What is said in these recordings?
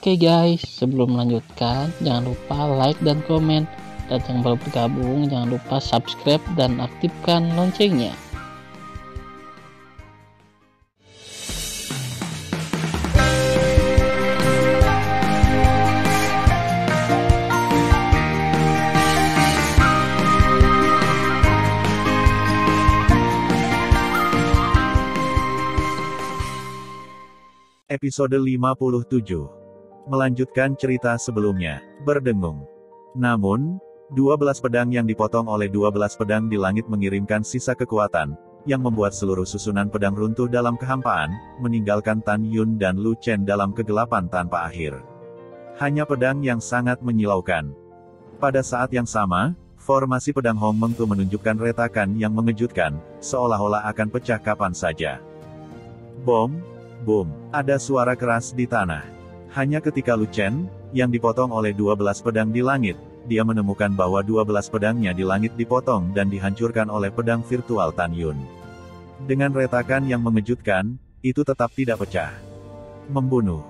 Oke guys, sebelum melanjutkan, jangan lupa like dan komen. Dan yang baru bergabung, jangan lupa subscribe dan aktifkan loncengnya. Episode 57. Melanjutkan cerita sebelumnya, berdengung. Namun, 12 pedang yang dipotong oleh 12 pedang di langit mengirimkan sisa kekuatan, yang membuat seluruh susunan pedang runtuh dalam kehampaan, meninggalkan Tan Yun dan Lu Chen dalam kegelapan tanpa akhir. Hanya pedang yang sangat menyilaukan. Pada saat yang sama, formasi pedang Hong Meng Tu menunjukkan retakan yang mengejutkan, seolah-olah akan pecah kapan saja. Bom! Boom! Ada suara keras di tanah. Hanya ketika Lu Chen, yang dipotong oleh 12 pedang di langit, dia menemukan bahwa 12 pedangnya di langit dipotong dan dihancurkan oleh pedang virtual Tan Yun. Dengan retakan yang mengejutkan, itu tetap tidak pecah. Membunuh.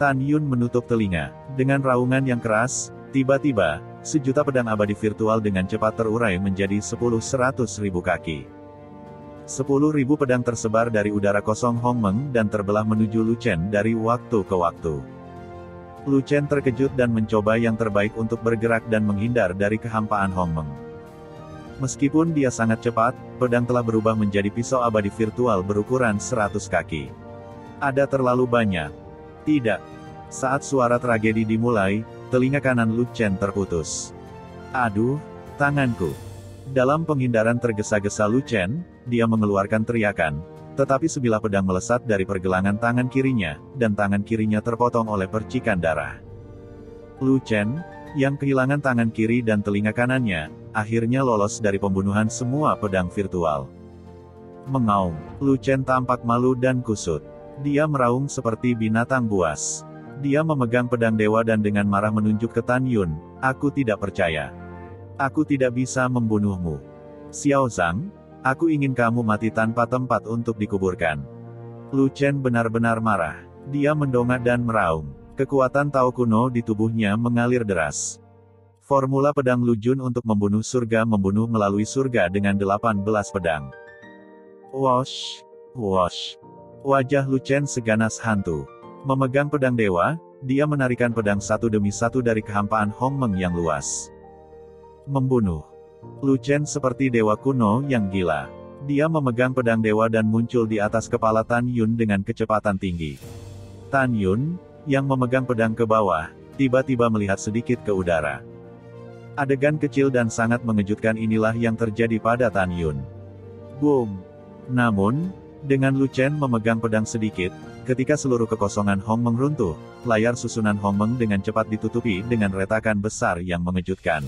Tan Yun menutup telinga. Dengan raungan yang keras, tiba-tiba, sejuta pedang abadi virtual dengan cepat terurai menjadi 10-100 ribu kaki. 10.000 pedang tersebar dari udara kosong Hong Meng dan terbelah menuju Lu Chen dari waktu ke waktu. Lu Chen terkejut dan mencoba yang terbaik untuk bergerak dan menghindar dari kehampaan Hong Meng. Meskipun dia sangat cepat, pedang telah berubah menjadi pisau abadi virtual berukuran 100 kaki. Ada terlalu banyak. Tidak. Saat suara tragedi dimulai, telinga kanan Lu Chen terputus. Aduh, tanganku. Dalam penghindaran tergesa-gesa Lu Chen, dia mengeluarkan teriakan, tetapi sebilah pedang melesat dari pergelangan tangan kirinya, dan tangan kirinya terpotong oleh percikan darah. Lu Chen, yang kehilangan tangan kiri dan telinga kanannya, akhirnya lolos dari pembunuhan semua pedang virtual. Mengaum, Lu Chen tampak malu dan kusut. Dia meraung seperti binatang buas. Dia memegang pedang dewa dan dengan marah menunjuk ke Tan Yun, "Aku tidak percaya. Aku tidak bisa membunuhmu. Xiao Zhang, aku ingin kamu mati tanpa tempat untuk dikuburkan." Lu Chen benar-benar marah. Dia mendongak dan meraung. Kekuatan Tao kuno di tubuhnya mengalir deras. Formula pedang Lu Jun untuk membunuh surga membunuh melalui surga dengan 18 pedang. Wosh! Wosh! Wajah Lu Chen seganas hantu. Memegang pedang dewa, dia menarikan pedang satu demi satu dari kehampaan Hong Meng yang luas. Membunuh. Lu Chen seperti dewa kuno yang gila. Dia memegang pedang dewa dan muncul di atas kepala Tan Yun dengan kecepatan tinggi. Tan Yun, yang memegang pedang ke bawah, tiba-tiba melihat sedikit ke udara. Adegan kecil dan sangat mengejutkan inilah yang terjadi pada Tan Yun. Boom! Namun, dengan Lu Chen memegang pedang sedikit, ketika seluruh kekosongan Hong Meng runtuh, layar susunan Hong Meng dengan cepat ditutupi dengan retakan besar yang mengejutkan.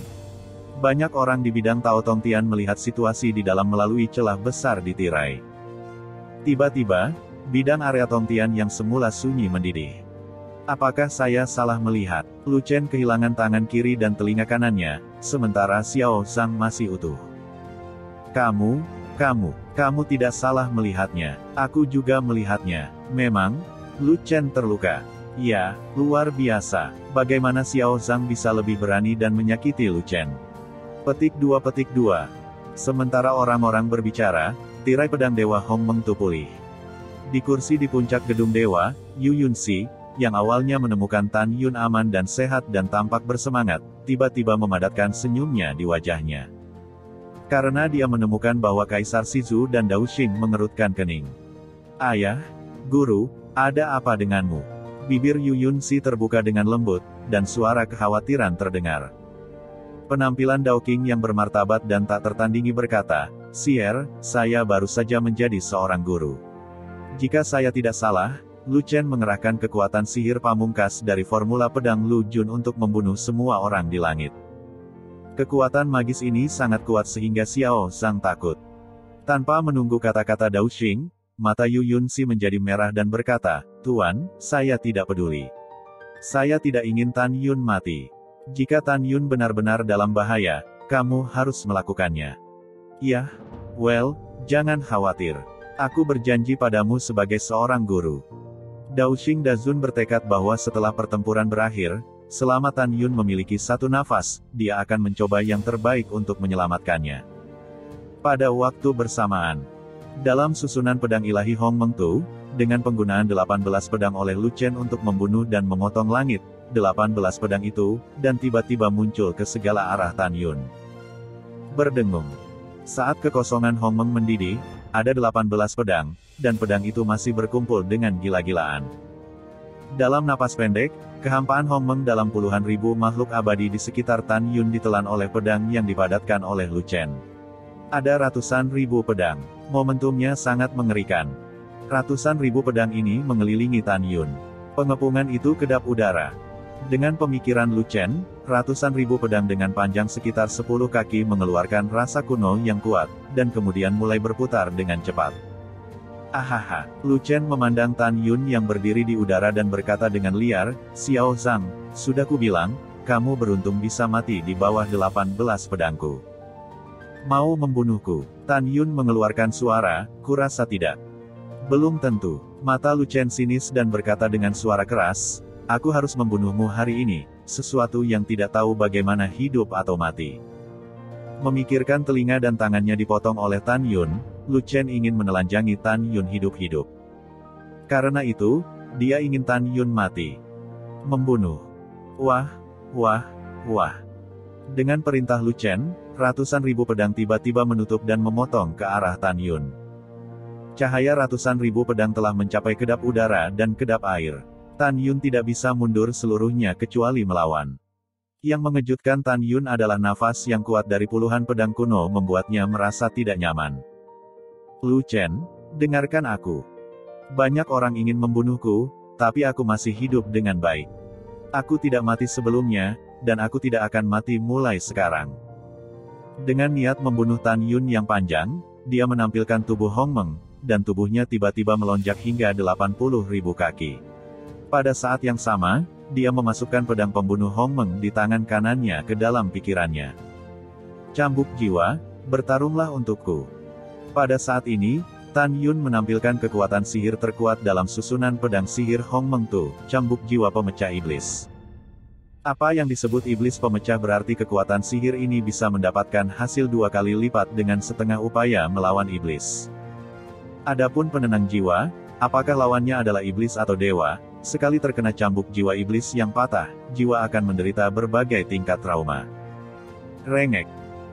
Banyak orang di bidang Tao Tong Tian melihat situasi di dalam melalui celah besar di tirai. Tiba-tiba, bidang area Tong Tian yang semula sunyi mendidih. Apakah saya salah melihat? Lu Chen kehilangan tangan kiri dan telinga kanannya, sementara Xiao Zhang masih utuh. Kamu tidak salah melihatnya. Aku juga melihatnya. Memang, Lu Chen terluka. Ya, luar biasa. Bagaimana Xiao Zhang bisa lebih berani dan menyakiti Lu Chen? Petik 2. Sementara orang-orang berbicara, tirai pedang dewa Hong Meng Tu pulih. Di kursi di puncak gedung dewa, Yu Yunxi, yang awalnya menemukan Tan Yun aman dan sehat dan tampak bersemangat, tiba-tiba memadatkan senyumnya di wajahnya. Karena dia menemukan bahwa Kaisar Shizu dan Dao Xing mengerutkan kening. "Ayah, guru, ada apa denganmu?" Bibir Yu Yunxi terbuka dengan lembut, dan suara kekhawatiran terdengar. Penampilan Dao King yang bermartabat dan tak tertandingi berkata, "Sier, saya baru saja menjadi seorang guru. Jika saya tidak salah, Lu Chen mengerahkan kekuatan sihir pamungkas dari formula pedang Lu Jun untuk membunuh semua orang di langit. Kekuatan magis ini sangat kuat sehingga Xiao Zhang takut." Tanpa menunggu kata-kata Dao Xing, mata Yu Yunxi menjadi merah dan berkata, "Tuan, saya tidak peduli. Saya tidak ingin Tan Yun mati. Jika Tan Yun benar-benar dalam bahaya, kamu harus melakukannya." "Yah, well, jangan khawatir. Aku berjanji padamu sebagai seorang guru." Daoxing Dazun bertekad bahwa setelah pertempuran berakhir, selama Tan Yun memiliki satu nafas, dia akan mencoba yang terbaik untuk menyelamatkannya. Pada waktu bersamaan, dalam susunan pedang ilahi Hong Meng Tu, dengan penggunaan 18 pedang oleh Lu Chen untuk membunuh dan memotong langit, 18 pedang itu, dan tiba-tiba muncul ke segala arah Tan Yun. Berdengung. Saat kekosongan Hong Meng mendidih, ada 18 pedang, dan pedang itu masih berkumpul dengan gila-gilaan. Dalam napas pendek, kehampaan Hong Meng dalam puluhan ribu makhluk abadi di sekitar Tan Yun ditelan oleh pedang yang dipadatkan oleh Lu Chen. Ada ratusan ribu pedang. Momentumnya sangat mengerikan. Ratusan ribu pedang ini mengelilingi Tan Yun. Pengepungan itu kedap udara. Dengan pemikiran Lu Chen, ratusan ribu pedang dengan panjang sekitar 10 kaki mengeluarkan rasa kuno yang kuat, dan kemudian mulai berputar dengan cepat. Ahaha, Lu Chen memandang Tan Yun yang berdiri di udara dan berkata dengan liar, "Xiao Zhang, sudah kubilang, kamu beruntung bisa mati di bawah 18 pedangku. Mau membunuhku?" Tan Yun mengeluarkan suara, "Kurasa tidak." "Belum tentu." Mata Lu Chen sinis dan berkata dengan suara keras, "Aku harus membunuhmu hari ini, sesuatu yang tidak tahu bagaimana hidup atau mati." Memikirkan telinga dan tangannya dipotong oleh Tan Yun, Lu Chen ingin menelanjangi Tan Yun hidup-hidup. Karena itu, dia ingin Tan Yun mati. Membunuh. Wah, wah, wah. Dengan perintah Lu Chen, ratusan ribu pedang tiba-tiba menutup dan memotong ke arah Tan Yun. Cahaya ratusan ribu pedang telah mencapai kedap udara dan kedap air. Tan Yun tidak bisa mundur seluruhnya kecuali melawan. Yang mengejutkan Tan Yun adalah nafas yang kuat dari puluhan pedang kuno membuatnya merasa tidak nyaman. "Lu Chen, dengarkan aku. Banyak orang ingin membunuhku, tapi aku masih hidup dengan baik. Aku tidak mati sebelumnya, dan aku tidak akan mati mulai sekarang." Dengan niat membunuh Tan Yun yang panjang, dia menampilkan tubuh Hong Meng, dan tubuhnya tiba-tiba melonjak hingga 80.000 kaki. Pada saat yang sama, dia memasukkan pedang pembunuh Hong Meng di tangan kanannya ke dalam pikirannya. "Cambuk jiwa, bertarunglah untukku." Pada saat ini, Tan Yun menampilkan kekuatan sihir terkuat dalam susunan pedang sihir Hong Meng Tu, cambuk jiwa pemecah iblis. Apa yang disebut iblis pemecah berarti kekuatan sihir ini bisa mendapatkan hasil 2 kali lipat dengan setengah upaya melawan iblis. Adapun penenang jiwa, apakah lawannya adalah iblis atau dewa, sekali terkena cambuk jiwa iblis yang patah, jiwa akan menderita berbagai tingkat trauma. Rengek.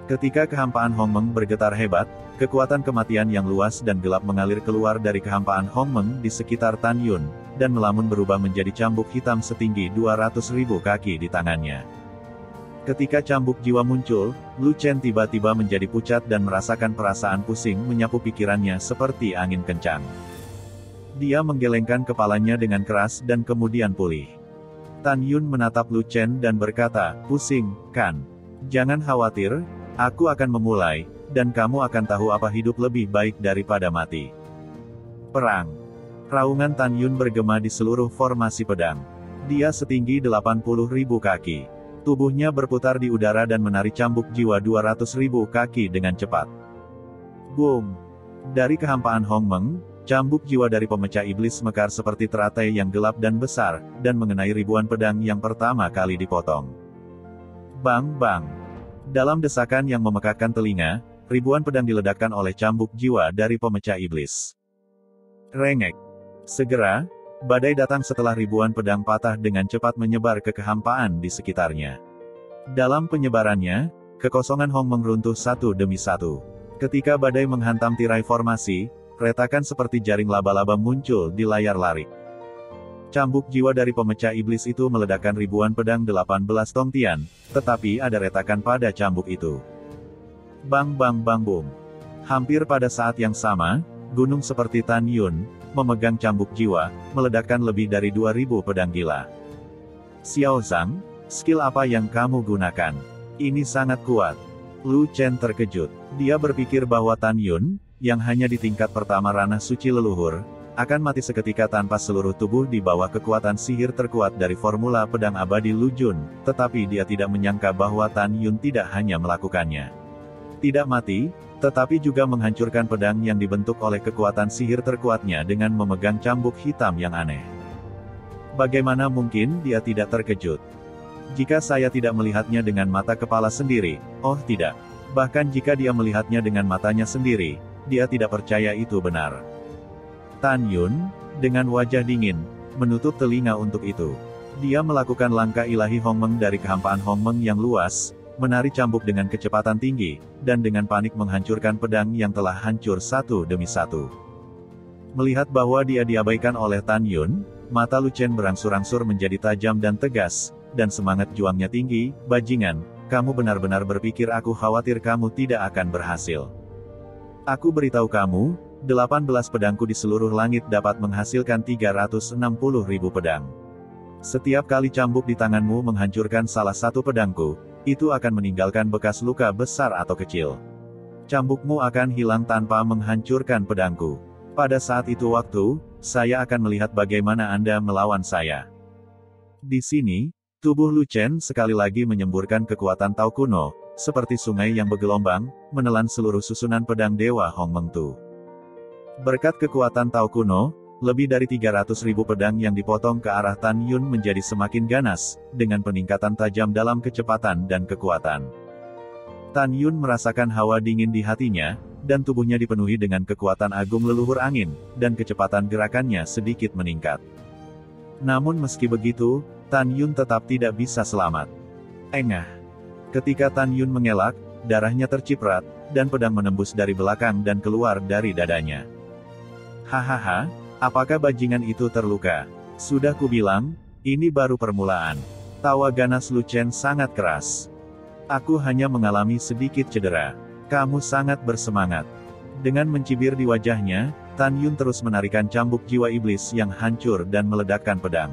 Ketika kehampaan Hong Meng bergetar hebat, kekuatan kematian yang luas dan gelap mengalir keluar dari kehampaan Hong Meng di sekitar Tan Yun, dan melamun berubah menjadi cambuk hitam setinggi 200.000 kaki di tangannya. Ketika cambuk jiwa muncul, Lu Chen tiba-tiba menjadi pucat dan merasakan perasaan pusing menyapu pikirannya seperti angin kencang. Dia menggelengkan kepalanya dengan keras dan kemudian pulih. Tan Yun menatap Lu Chen dan berkata, "Pusing, kan? Jangan khawatir, aku akan memulai, dan kamu akan tahu apa hidup lebih baik daripada mati." Perang. Raungan Tan Yun bergema di seluruh formasi pedang. Dia setinggi 80.000 kaki. Tubuhnya berputar di udara dan menarik cambuk jiwa 200.000 kaki dengan cepat. Boom! Dari kehampaan Hong Meng, cambuk jiwa dari pemecah iblis mekar seperti teratai yang gelap dan besar, dan mengenai ribuan pedang yang pertama kali dipotong. Bang bang! Dalam desakan yang memekakkan telinga, ribuan pedang diledakkan oleh cambuk jiwa dari pemecah iblis. Rengek! Segera, badai datang setelah ribuan pedang patah dengan cepat menyebar ke kehampaan di sekitarnya. Dalam penyebarannya, kekosongan Hong Meng runtuh satu demi satu. Ketika badai menghantam tirai formasi, retakan seperti jaring laba-laba muncul di layar larik. Cambuk jiwa dari pemecah iblis itu meledakkan ribuan pedang 18 tong tian, tetapi ada retakan pada cambuk itu. Bang bang bang boom. Hampir pada saat yang sama, gunung seperti Tan Yun, memegang cambuk jiwa, meledakkan lebih dari 2000 pedang gila. "Xiao Zhang, skill apa yang kamu gunakan? Ini sangat kuat." Lu Chen terkejut. Dia berpikir bahwa Tan Yun, yang hanya di tingkat pertama ranah suci leluhur, akan mati seketika tanpa seluruh tubuh di bawah kekuatan sihir terkuat dari formula pedang abadi Lu Jun, tetapi dia tidak menyangka bahwa Tan Yun tidak hanya melakukannya. Tidak mati, tetapi juga menghancurkan pedang yang dibentuk oleh kekuatan sihir terkuatnya dengan memegang cambuk hitam yang aneh. Bagaimana mungkin dia tidak terkejut? Jika saya tidak melihatnya dengan mata kepala sendiri, oh tidak. Bahkan jika dia melihatnya dengan matanya sendiri, dia tidak percaya itu benar. Tan Yun, dengan wajah dingin, menutup telinga untuk itu. Dia melakukan langkah ilahi Hongmeng dari kehampaan Hongmeng yang luas, menari cambuk dengan kecepatan tinggi, dan dengan panik menghancurkan pedang yang telah hancur satu demi satu. Melihat bahwa dia diabaikan oleh Tan Yun, mata Lu Chen berangsur-angsur menjadi tajam dan tegas, dan semangat juangnya tinggi. Bajingan, kamu benar-benar berpikir aku khawatir kamu tidak akan berhasil. Aku beritahu kamu, 18 pedangku di seluruh langit dapat menghasilkan 360.000 pedang. Setiap kali cambuk di tanganmu menghancurkan salah satu pedangku, itu akan meninggalkan bekas luka besar atau kecil. Cambukmu akan hilang tanpa menghancurkan pedangku. Pada saat itu waktu, saya akan melihat bagaimana Anda melawan saya. Di sini, tubuh Lu Chen sekali lagi menyemburkan kekuatan Tao kuno, seperti sungai yang bergelombang, menelan seluruh susunan pedang Dewa Hongmeng Tu. Berkat kekuatan Tao kuno, lebih dari 300.000 pedang yang dipotong ke arah Tan Yun menjadi semakin ganas, dengan peningkatan tajam dalam kecepatan dan kekuatan. Tan Yun merasakan hawa dingin di hatinya, dan tubuhnya dipenuhi dengan kekuatan agung leluhur angin, dan kecepatan gerakannya sedikit meningkat. Namun meski begitu, Tan Yun tetap tidak bisa selamat. Engah. Ketika Tan Yun mengelak, darahnya terciprat, dan pedang menembus dari belakang dan keluar dari dadanya. Hahaha, apakah bajingan itu terluka? Sudah kubilang, ini baru permulaan. Tawa ganas Lu Chen sangat keras. Aku hanya mengalami sedikit cedera. Kamu sangat bersemangat. Dengan mencibir di wajahnya, Tan Yun terus menarikan cambuk jiwa iblis yang hancur dan meledakkan pedang.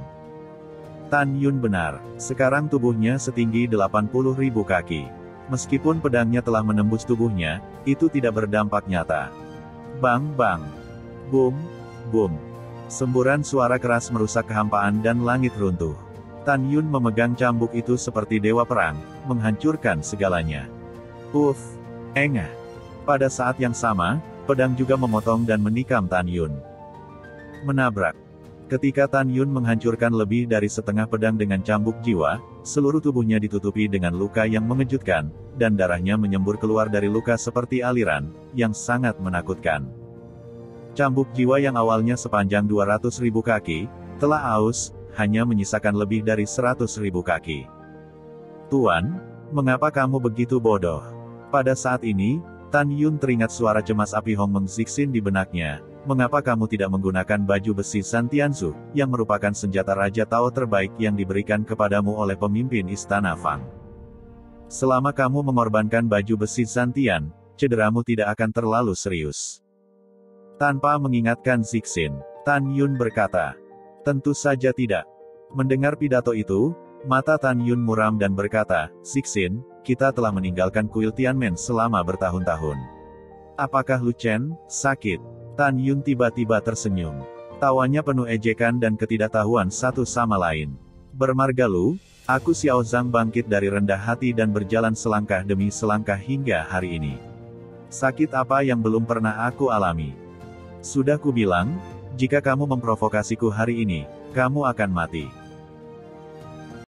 Tan Yun benar, sekarang tubuhnya setinggi 80.000 kaki. Meskipun pedangnya telah menembus tubuhnya, itu tidak berdampak nyata. Bang bang. Boom, boom. Semburan suara keras merusak kehampaan dan langit runtuh. Tan Yun memegang cambuk itu seperti dewa perang, menghancurkan segalanya. Uff. Engah. Pada saat yang sama, pedang juga memotong dan menikam Tan Yun. Menabrak. Ketika Tan Yun menghancurkan lebih dari setengah pedang dengan cambuk jiwa, seluruh tubuhnya ditutupi dengan luka yang mengejutkan, dan darahnya menyembur keluar dari luka seperti aliran, yang sangat menakutkan. Cambuk jiwa yang awalnya sepanjang 200.000 kaki, telah aus, hanya menyisakan lebih dari 100.000 kaki. Tuan, mengapa kamu begitu bodoh? Pada saat ini, Tan Yun teringat suara cemas api Hongmeng Zixin di benaknya. Mengapa kamu tidak menggunakan baju besi Santianzu, yang merupakan senjata Raja Tao terbaik yang diberikan kepadamu oleh pemimpin Istana Fang? Selama kamu mengorbankan baju besi Santian, cederamu tidak akan terlalu serius. Tanpa mengingatkan Zixin, Tan Yun berkata, tentu saja tidak. Mendengar pidato itu, mata Tan Yun muram dan berkata, Zixin, kita telah meninggalkan kuil Tianmen selama bertahun-tahun. Apakah Lu Chen sakit? Tan Yun tiba-tiba tersenyum. Tawanya penuh ejekan dan ketidaktahuan satu sama lain. Bermarga Lu, aku Xiao Zhang bangkit dari rendah hati dan berjalan selangkah demi selangkah hingga hari ini. Sakit apa yang belum pernah aku alami? Sudah kubilang, jika kamu memprovokasiku hari ini, kamu akan mati.